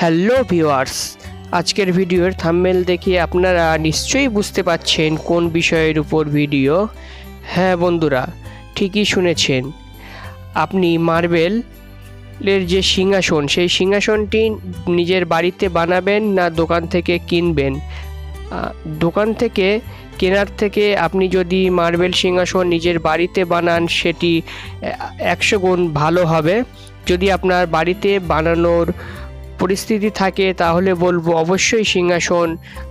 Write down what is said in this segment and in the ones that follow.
Hello viewers, আজকের ভিডিওর thumbnail দেখে আপনারা নিশ্চয়ই বুঝতে পারছেন কোন বিষয়ের উপর ভিডিও। হ্যাঁ বন্ধুরা, ঠিকই শুনেছেন। আপনি মার্বেলের যে সিংহাসন, সেই সিংহাসনটি নিজের বাড়িতে বানাবেন না দোকান থেকে কিনবেন? দোকান থেকে কেনার থেকে আপনি যদি মার্বেল সিংহাসন নিজের বাড়িতে বানান সেটি 100 গুণ ভালো হবে। যদি আপনার বাড়িতে বানানোর পরিস্থিতি থাকে তাহলে বলবো অবশ্যই সিংহাসন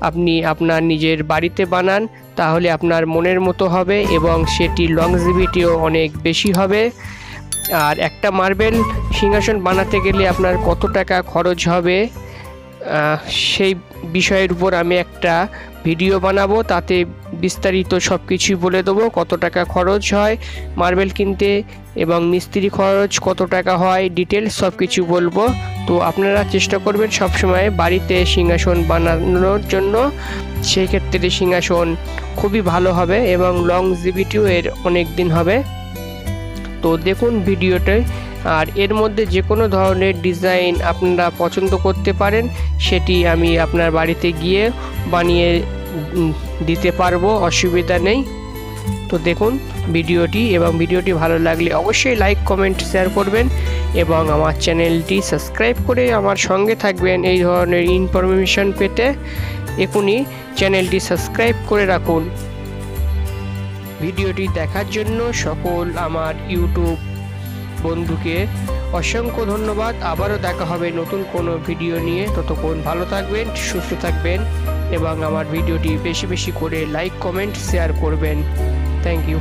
আপনি আপনার নিজের বাড়িতে বানান, তাহলে আপনার মনের মতো হবে এবং সেটি লংজিভিটিও অনেক বেশি হবে। আর একটা মার্বেল সিংহাসন বানাতে গেলে আপনার কত টাকা খরচ হবে সেই বিষয়ের উপর আমি একটা ভিডিও বানাবো, তাতে বিস্তারিত সব কিছুই বলে দেবো। কত টাকা খরচ হয় মার্বেল কিনতে এবং মিস্ত্রি খরচ কত টাকা হয়, ডিটেলস সব কিছু বলবো। তো আপনারা চেষ্টা করবেন সবসময় বাড়িতে সিংহাসন বানানোর জন্য, সেই ক্ষেত্রে সিংহাসন খুবই ভালো হবে এবং লংজিভিটিও এর অনেক দিন হবে। তো দেখুন ভিডিওতে, আর এর মধ্যে যে কোনো ধরনের ডিজাইন আপনারা পছন্দ করতে পারেন, সেটি আমি আপনার বাড়িতে গিয়ে বানিয়ে দিতে পারবো, অসুবিধা নেই। তো দেখুন ভিডিওটি, এবং ভিডিওটি ভালো লাগলে অবশ্যই লাইক কমেন্ট শেয়ার করবেন এবং আমার চ্যানেলটি সাবস্ক্রাইব করে আমার সঙ্গে থাকবেন এই ধরনের ইনফরমেশন পেতে। এখনই চ্যানেলটি সাবস্ক্রাইব করে রাখুন। ভিডিওটি দেখার জন্য সকল আমার ইউটিউব বন্ধুকে অসংখ্য ধন্যবাদ। আবারও দেখা হবে নতুন কোনো ভিডিও নিয়ে। ততক্ষণ ভালো থাকবেন, সুস্থ থাকবেন এবং আমার ভিডিওটি বেশি বেশি করে লাইক কমেন্ট শেয়ার করবেন। Thank you.